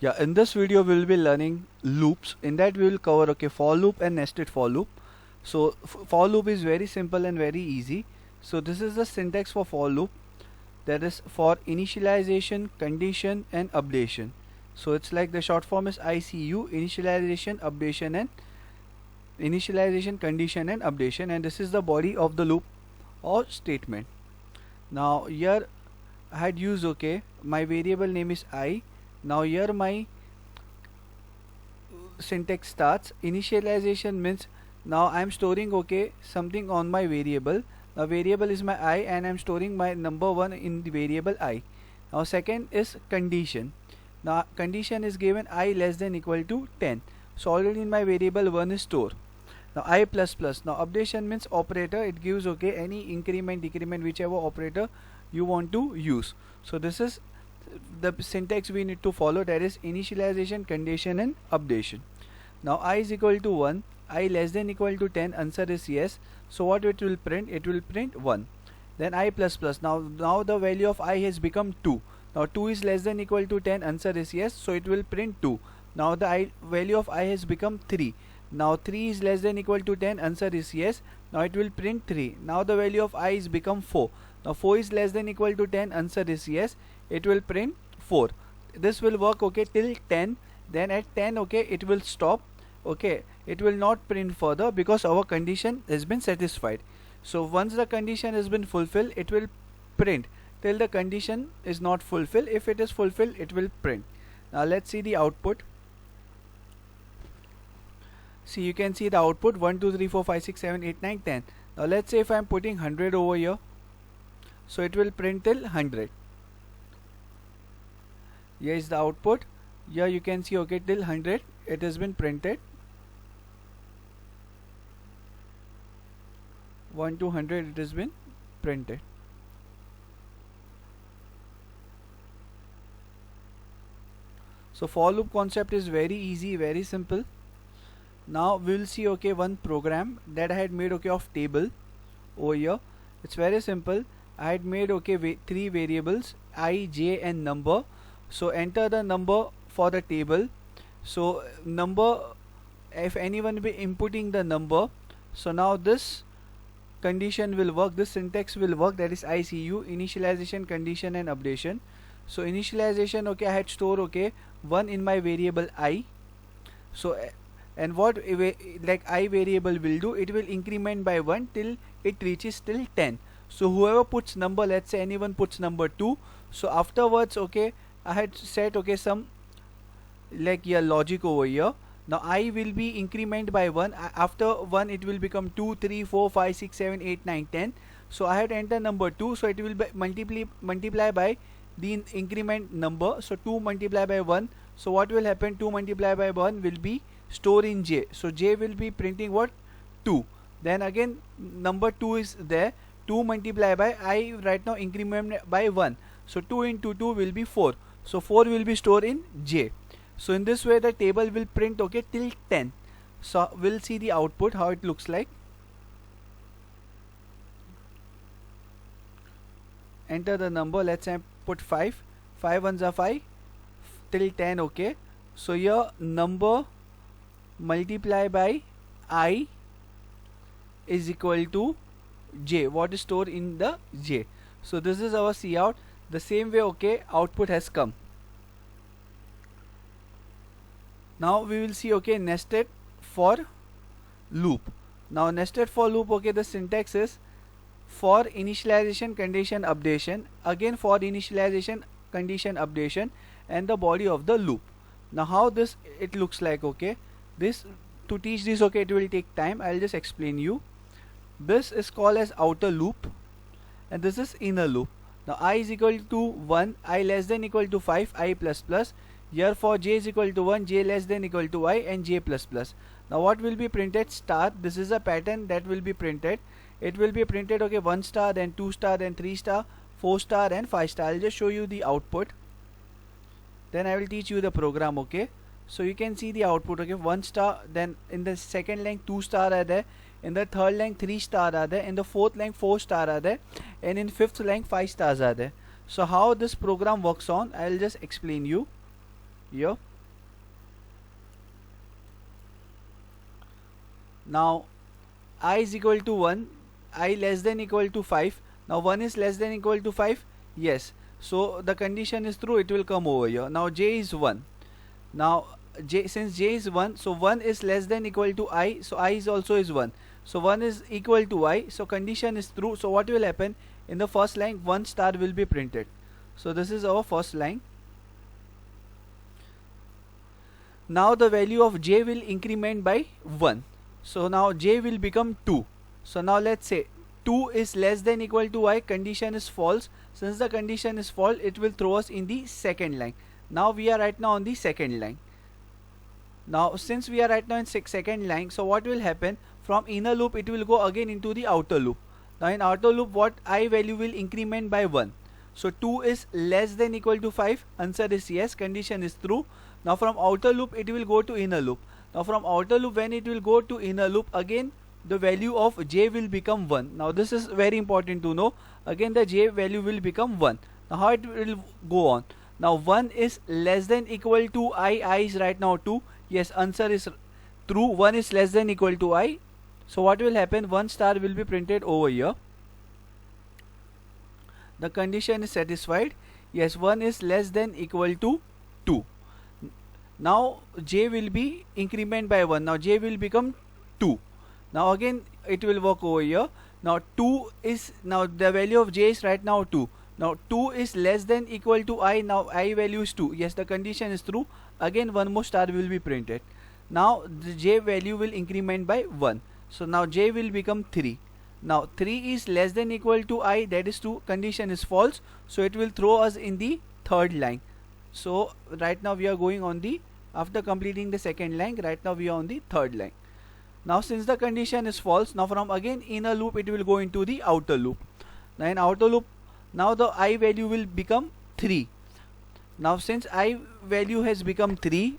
Yeah, in this video we will be learning loops. In that we will cover for loop and nested for loop. So for loop is very simple and very easy. So this is the syntax for loop, that is for initialization, condition and updation. So it's like the short form is ICU, initialization, condition and updation, and this is the body of the loop or statement. Now here I had used my variable name is I. Now here my syntax starts. Initialization means now I am storing something on my variable. Now variable is my I and I am storing my number 1 in the variable I. Now second is condition. Now condition is given I less than equal to 10. So already in my variable 1 is stored. Now I plus plus. Now updation means operator. It gives any increment, decrement, whichever operator you want to use. So this is the syntax we need to follow, that is initialization, condition and updation. Now I is equal to 1, I less than equal to 10, answer is yes. So what it will print? It will print 1. Then I plus plus. Now the value of I has become 2. Now 2 is less than equal to 10, answer is yes, so it will print 2. Now the value of I has become 3. Now 3 is less than equal to 10, answer is yes. Now it will print 3. Now the value of I is become 4. Now 4 is less than equal to 10, answer is yes. It will print 4. This will work till 10. Then at 10 it will stop. It will not print further because our condition has been satisfied. So once the condition has been fulfilled, it will print till the condition is not fulfilled. If it is fulfilled, it will print. Now let's see the output. See, you can see the output 1 2 3 4 5 6 7 8 9 10. Now let's say if I am putting 100 over here, so it will print till 100. Here is the output. Here you can see till 100 it has been printed. 1 to 100 it has been printed. So for loop concept is very easy, very simple. Now we will see one program that I had made of table over here. It's very simple. I had made three variables, I, j and number. So enter the number for the table. So number, if anyone will be inputting the number, so now this condition will work, this syntax will work, that is ICU, initialization, condition and updation. So initialization, I had stored 1 in my variable I. So and what like I variable will do, it will increment by 1 till it reaches till 10. So whoever puts number, let's say anyone puts number 2, so afterwards I had set some logic over here. Now I will be increment by 1. After 1 it will become 2 3 4 5 6 7 8 9 10. So I had enter number 2, so it will be multiply by the increment number. So 2 multiply by 1, so what will happen? 2 multiply by 1 will be store in j. So j will be printing what? 2. Then again number 2 is there. 2 multiply by I right now increment by 1. So 2 into 2 will be 4. So 4 will be stored in j. So in this way the table will print till 10. So we'll see the output, how it looks like. Enter the number, let's say put 5. 5 ones are 5 till 10. So here number multiply by I is equal to j, what is stored in the j. So this is our cout. The same way output has come. Now we will see nested for loop. Now nested for loop, the syntax is for initialization, condition, updation. Again for initialization, condition, updation and the body of the loop. Now how this it looks like, this to teach this it will take time. I'll just explain you. This is called as outer loop and this is inner loop. Now I is equal to 1, I less than equal to 5, I plus plus. Here for j is equal to 1, j less than equal to I and j plus plus. Now what will be printed? Star. This is a pattern that will be printed. It will be printed 1 star, then 2 star, then 3 star, 4 star and 5 star. I'll just show you the output. Then I will teach you the program. So you can see the output. 1 star, then in the second line 2 star are there, in the third line 3 star are there, in the fourth line 4 star are there, and in fifth line 5 stars are there. So how this program works on, I'll just explain you. here. Now I is equal to 1, I less than equal to 5. Now 1 is less than equal to 5, yes, so the condition is true, it will come over here. Now j is 1. Now since j is 1, so 1 is less than equal to I, so I is also is 1. So 1 is equal to I, so condition is true. So what will happen in the first line? 1 star will be printed. So this is our first line. Now the value of j will increment by 1. So now j will become 2. So now let's say 2 is less than equal to I, condition is false. Since the condition is false, it will throw us in the second line. Now we are right now on the second line. Now since we are right now in second line, so what will happen? From inner loop it will go again into the outer loop. Now in outer loop, what I value will increment by 1. So 2 is less than equal to 5, answer is yes, condition is true. Now from outer loop it will go to inner loop. Now from outer loop, when it will go to inner loop, again the value of j will become 1. Now this is very important to know. Again the j value will become 1. Now how it will go on? Now 1 is less than equal to I is right now 2. Yes, answer is true, 1 is less than equal to I. So what will happen? 1 star will be printed over here. The condition is satisfied. Yes, 1 is less than equal to 2. Now j will be increment by 1. Now j will become 2. Now again it will work over here. Now 2 is, now the value of j is right now 2. Now 2 is less than equal to I. Now I value is 2. Yes, the condition is true. Again one more star will be printed. Now the j value will increment by 1. So now j will become 3. Now 3 is less than equal to I, that is 2. Condition is false. So it will throw us in the third line. So right now we are going on the, after completing the second line, right now we are on the third line. Now since the condition is false, now from again inner loop it will go into the outer loop. Now in outer loop, now the I value will become 3. Now since I value has become 3,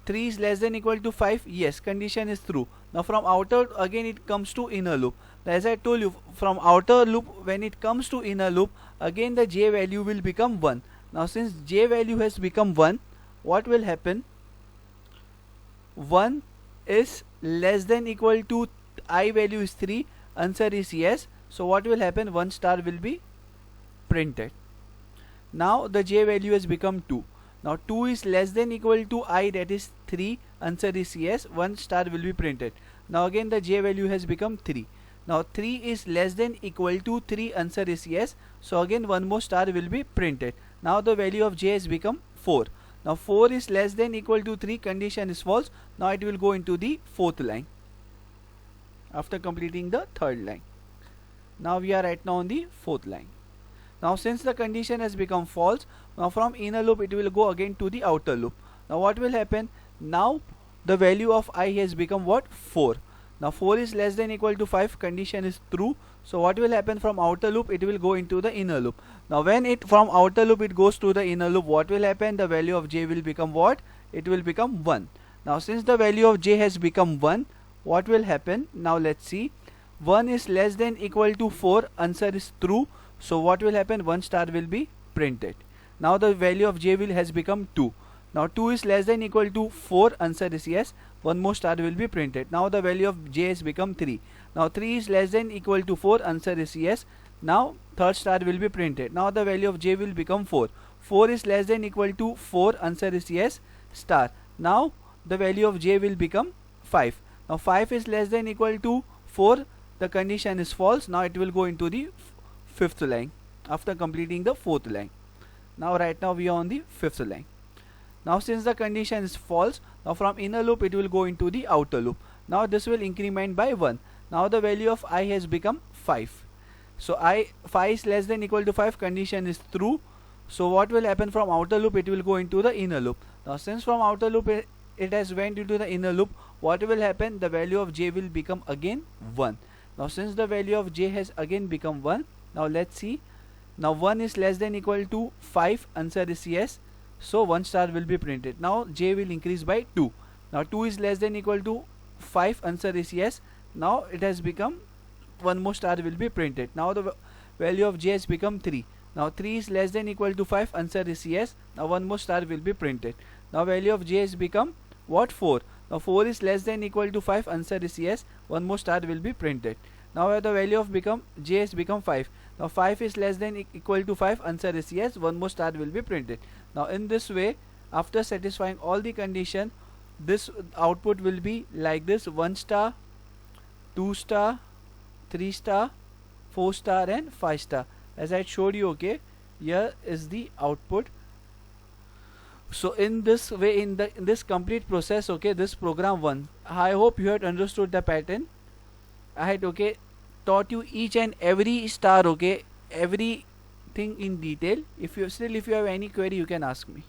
3 is less than equal to 5, yes, condition is true. Now from outer, again it comes to inner loop. As I told you, from outer loop, when it comes to inner loop, again the j value will become 1. Now since j value has become 1, what will happen? 1 is less than equal to I value is 3, answer is yes. So what will happen? 1 star will be printed. Now the j value has become 2. Now 2 is less than equal to I, that is 3, answer is yes, 1 star will be printed. Now again the j value has become 3. Now 3 is less than equal to 3, answer is yes, so again one more star will be printed. Now the value of j has become 4. Now 4 is less than equal to 3, condition is false. Now it will go into the fourth line after completing the third line. Now we are right now on the fourth line. Now since the condition has become false, now from inner loop it will go again to the outer loop. Now what will happen? Now the value of I has become what? 4. Now 4 is less than equal to 5, condition is true. So what will happen? From outer loop it will go into the inner loop. Now when it from outer loop it goes to the inner loop, what will happen? The value of j will become what? It will become 1. Now since the value of j has become 1, what will happen? Now let's see. 1 is less than equal to 4, answer is true. So what will happen? 1 star will be printed. Now the value of j has become 2. Now 2 is less than equal to 4, answer is yes, 1 more star will be printed. Now the value of j has become 3. Now 3 is less than equal to 4, answer is yes. Now third star will be printed. Now the value of j will become 4. 4 is less than equal to 4, answer is yes, star. Now the value of j will become 5. Now 5 is less than equal to 4, the condition is false. Now it will go into the fifth line after completing the fourth line. Now right now we are on the fifth line. Now since the condition is false, now from inner loop it will go into the outer loop. Now this will increment by 1. Now the value of I has become 5. So 5 is less than equal to 5, condition is true. So what will happen? From outer loop it will go into the inner loop. Now since from outer loop it has went into the inner loop, what will happen? The value of j will become again 1. Now since the value of j has again become 1, now let's see. Now 1 is less than equal to 5, answer is yes, so 1 star will be printed. Now j will increase by 2. Now 2 is less than equal to 5, answer is yes. Now it has become 1 more star will be printed. Now the value of j has become 3. Now 3 is less than equal to 5, answer is yes. Now one more star will be printed. Now value of j has become what? 4. Now 4 is less than equal to 5, answer is yes. One more star will be printed. Now the value of j has become 5. Now 5 is less than equal to 5, answer is yes. One more star will be printed. Now in this way, after satisfying all the condition, this output will be like this: 1 star, 2 star, 3 star, 4 star and 5 star. As I showed you, okay, here is the output. So in this way, in this complete process, okay, this program 1, I hope you had understood the pattern. I had, okay, taught you each and every star, okay, everything in detail. If you have any query, you can ask me.